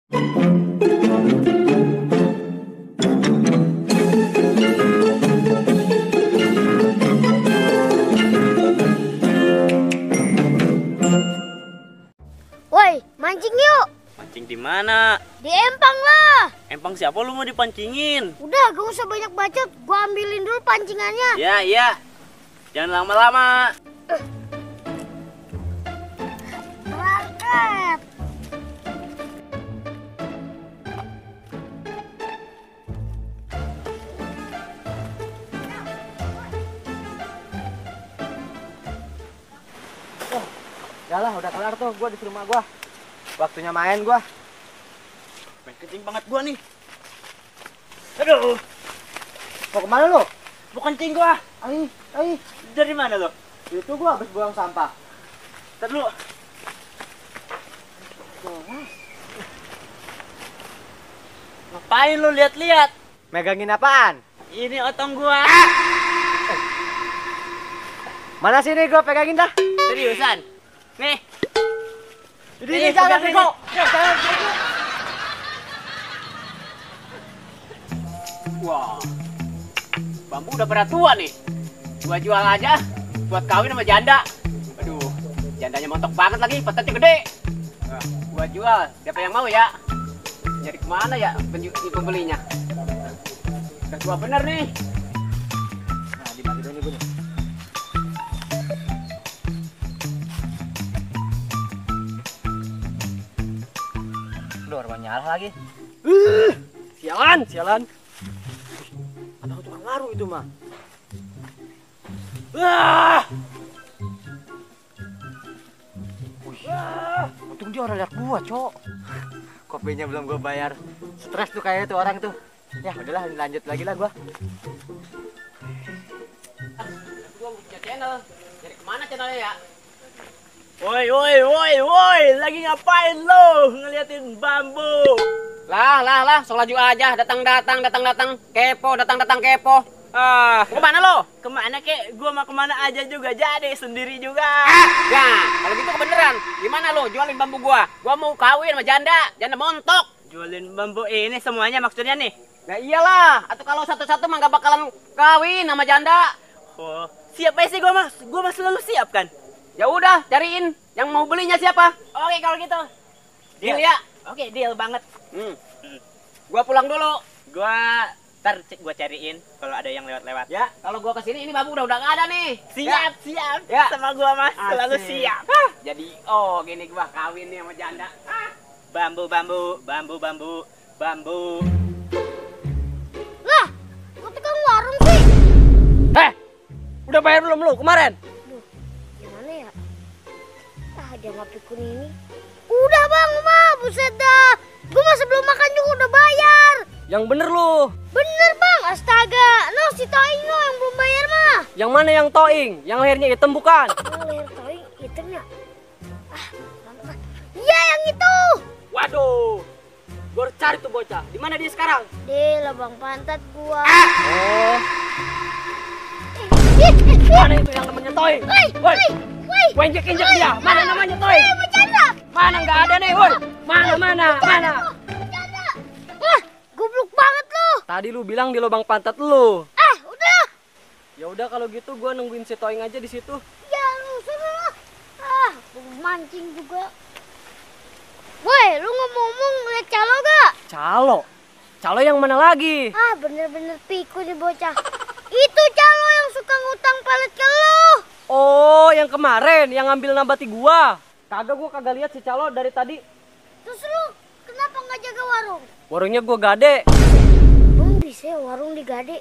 Woi, mancing yuk. Mancing di mana? Di empang lah. Empang siapa lu mau dipancingin? Udah, gak usah banyak bacot. Gua ambilin dulu pancingannya. Iya. Jangan lama-lama. Berangkat. Udah lah, udah kelar tuh, gua di rumah gua. Waktunya main gua. Main kencing banget gua nih. Aduh, Mau kemana lu? mau kencing gua. Ai. Dari mana lo? Itu gua habis buang sampah. Ntar dulu. Ngapain lu lihat-lihat? Megangin apaan? Ini otong gua. Mana sini gua pegangin dah. Seriusan? Nih. Ini jangan pegang bego. Wah, bambu udah pada tua nih. Gua jual aja buat kawin sama janda. Aduh, jandanya montok banget lagi, petetnya gede. Nah, gua jual, siapa yang mau ya? Nyari kemana ya pembelinya? Udah tua bener nih. Nah, dimati dulu nih gua nih. Aduh, rumah nyala lagi. Sialan. Ada tukang laru itu mah. Untung dia orang lihat gua, Cok. Kopinya belum gua bayar. Stres tuh kayaknya tuh orang tuh. Ya udahlah, lanjut lagi lah gua. Gua mau punya channel. Nyari kemana channelnya ya? Woi, lagi ngapain lo? Ngeliatin bambu. Lah, sok laju aja, datang, kepo. Kemana lo? Kemana kek? Gua mau kemana aja juga jadi, sendiri juga. Nah, kalau gitu kebeneran. Gimana lo? Jualin bambu gua. Gua mau kawin sama janda montok. Jualin bambu ini semuanya maksudnya nih? Nah iyalah, atau kalau satu-satu mah gak bakalan kawin sama janda. Oh, siap aja sih gua mah selalu siap kan. Ya udah, cariin yang mau belinya siapa. Oke kalau gitu. Deal ya. Oke, deal banget. Gua pulang dulu. Ntar gua cariin kalau ada yang lewat-lewat. Ya, kalau gua kesini ini bambu udah gak ada nih. Siap. Ya. Sama gua mas selalu siap. Jadi gini gua kawin nih sama janda. Bambu. Lah, kok tukang warung sih? Udah bayar belum lu kemarin? Duh, gimana ya? Dia nggak pikun ini. Udah bang, buset dah. Gue mah sebelum makan juga udah bayar. Yang bener lu. Bener bang, astaga. No, si Toing no yang belum bayar mah. Yang mana yang toing? Yang lehernya hitam bukan? Leher Toing hitam ya? Pelan-pelan. Iya yang itu. Waduh. Gua harus cari tuh bocah. Di mana dia sekarang? Di lubang pantat gua. Oh. Mana itu yang namanya toing? Woi. Gua injek-injek dia. Mana namanya toing? Bercanda. Mana nggak ada nih, woi. Mana? Bercanda. Wah, goblok banget lu. Tadi lu bilang di lubang pantat lu. Udah. Ya udah kalau gitu gua nungguin si toing aja di situ. Ya lu suruh lu. Gua mancing juga. Woi, lu ngomong-ngomong ngeliat calo gak? Calo yang mana lagi? Bener-bener piku nih bocah. Itu calo yang suka ngutang pelet ke lu. Oh, yang kemarin yang ngambil nabati gua. Gua kagak lihat si calo dari tadi. Terus lu kenapa nggak jaga warung? Warungnya gua gade. Bisa ya warung digade.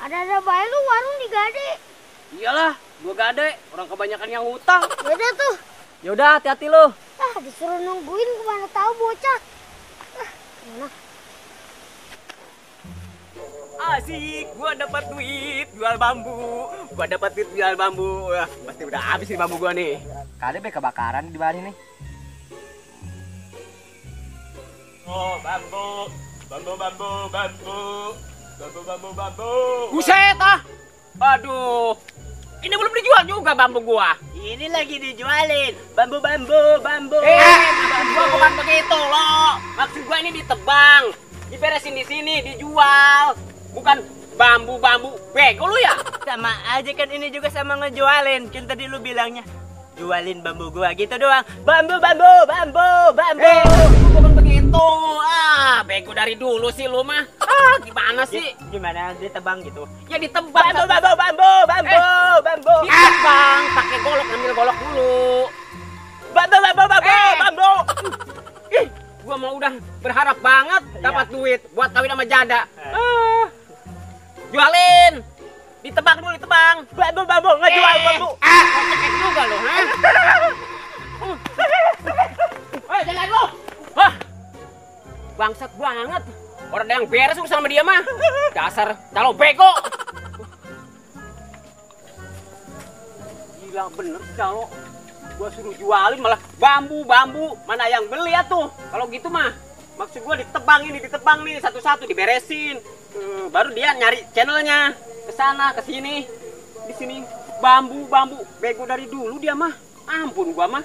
Ada bae lu warung digade. Iyalah, gua gade. Orang kebanyakan yang ngutang. Beda tuh. Ya udah, hati-hati lu. Disuruh nungguin kemana tahu bocah. Gimana? Asik, gua dapat duit jual bambu. Wah, pasti udah habis nih bambu gua nih. Kade be kebakaran di bawah ini. Oh, bambu. Buset ah. Aduh. Ini belum dijual juga bambu gua. Ini lagi dijualin. Bambu. Bambu gua bukan begitu loh. Maksud gua ini ditebang, diberesin di sini, dijual. Bukan bambu. Bego lu ya? Sama aja kan, ini juga sama ngejualin. Kan tadi lu bilangnya jualin bambu gua gitu doang. Bambu. Bukan begitu. Bego dari dulu sih lu mah. Gimana sih? Gimana ditebang gitu? Ya ditebang. Bambu. Ditebang, pakai golok, ambil golok dulu. Bambu. Ih, gua mau udah berharap banget dapat duit buat kawin sama janda. Jualin. Ditebang dulu, ditebang. Bambu, ngejual bambu. Cekek juga lo, ha? Jalan lo. Wah. Bangsat banget. Orang ada yang beres urusan sama dia mah. Dasar calo bego. Gila bener calo. Gua suruh jualin malah bambu. Mana yang beli ya tuh? Kalau gitu mah maksud gua ditebang nih satu-satu diberesin. Baru dia nyari channelnya ke sana ke sini. Di sini bambu. Bego dari dulu dia mah. Ampun gua mah.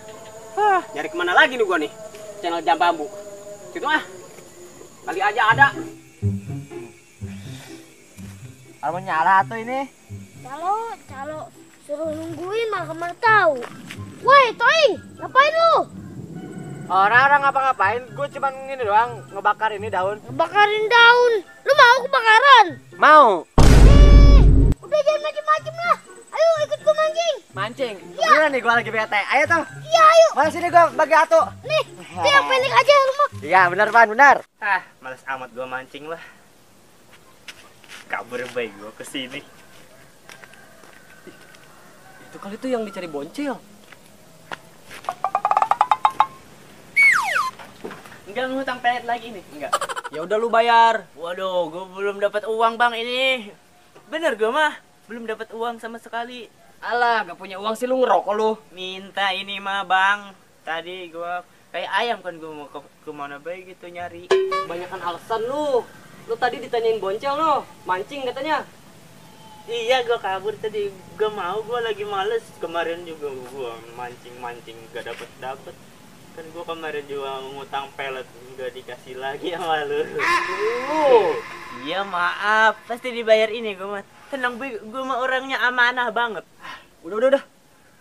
Nyari kemana lagi nih gua nih? Channel Jam Bambu. Situ kali aja ada. Arman nyala tuh ini. Calo suruh nungguin malah kemana tahu. Woi, Toing, ngapain lu? Orang-orang ngapa-ngapain, gue cuman ini doang, ngebakar ini daun. Ngebakarin daun. Lu mau kebakaran? Mau? Udah jangan macem-macem lah. Ayo ikut gua mancing. Mancing? Iya. Gimana nih gue lagi bete? Ayo tuh. Iya, ayo. Mana sini gue bagi atu. Nih, dia pendek aja rumah. Iya benar Pan, benar. Males amat gua mancing lah. Kabur baik gua ke sini. Itu kali tuh yang dicari boncel. Enggak ngutang pelet lagi nih, enggak. Ya udah lu bayar. Waduh, gua belum dapat uang bang ini. Bener gua mah, belum dapat uang sama sekali. Alah, gak punya uang sih lu ngerokok lu. Minta ini mah bang. Tadi gua kayak ayam kan, gua mau ke mana baik gitu nyari. Banyakan alasan lu. Lu tadi ditanyain boncel lo, mancing katanya. Iya, gua kabur tadi. Gua lagi males. Kemarin juga gua mancing gak dapet. Kan gua kemarin juga ngutang pelet, gak dikasih lagi sama lu. Iya maaf, pasti dibayar ini gua mah. Tenang Boy, gua mah orangnya amanah banget. Udah.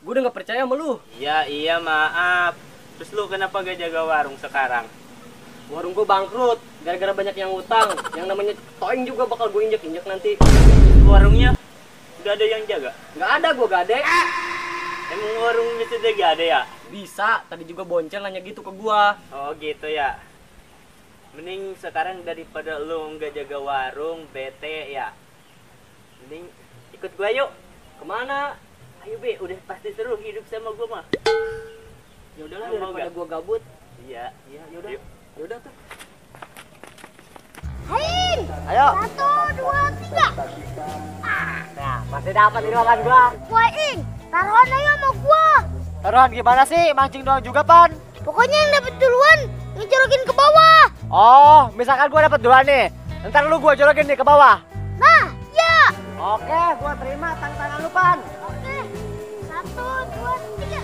Gua udah gak percaya sama lu. Iya maaf. Terus lu kenapa gak jaga warung sekarang? Warung gua bangkrut gara-gara banyak yang utang. Yang namanya Toing juga bakal gua injek nanti. Warungnya udah ada yang jaga? Gak ada, gua gade. Emang warung bisa gak ada ya? Bisa, tadi juga boncel nanya gitu ke gua. Oh gitu ya. Mending sekarang daripada lu nggak jaga warung, bete ya. Mending ikut gua yuk. Kemana? Ayo Be, udah pasti seru hidup sama gua mah. Ya udahlah, Mau daripada nggak? gua gabut. Iya, Yaudah. Yuk. Yaudah tuh. Hain. Ayo. 1, 2, 3. Nah, masih dapat ini makan gua. Woi, Ing, taruhan aja sama gua. Taruhan gimana sih? Mancing doang juga Pan. Pokoknya yang dapet duluan ngejorokin ke bawah. Oh, misalkan gua dapat duluan nih. Ntar lu gua jorokin nih ke bawah. Nah, ya. Oke, gua terima tangan lu Pan. Oke. 1, 2, 3.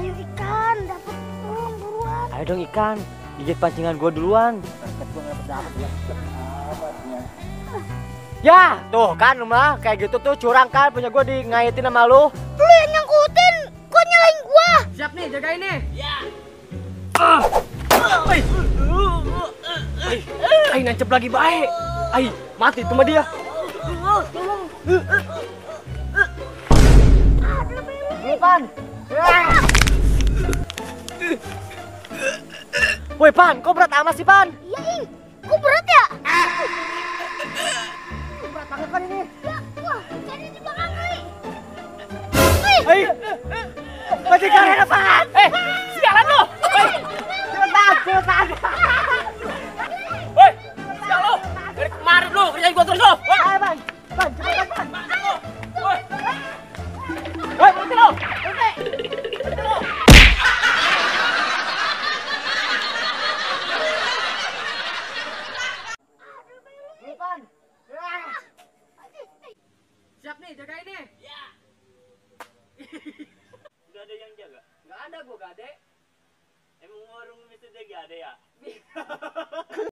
Ayo ikan, dapet dong buruan. Ayo dong ikan, gigit pancingan gua duluan. Ya, tuh kan mah kayak gitu tuh curang kan, punya gua di ngaitin sama lu. Lu yang nyangkutin, kok nyalain gua? Siap nih, jagain nih. Ya. Ay, nancep lagi baik. Ay, mati tuh sama dia. Ini Pan. Woi Pan, kok berat amat sih Pan? Iya, Ing. Kok berat ya? Berat banget Pan ini. Ya, wah, ikannya di belakang nih. Hei, masih kalian apaan? Sialan lu. Cepetan. Woi, sial lu. Dari kemarin lu kerjain gua terus lu. Woi, Ayo Pan, cepetan Pan. woi. Woi, berhenti lu. Ini Pan. Siap nih, jagain nih.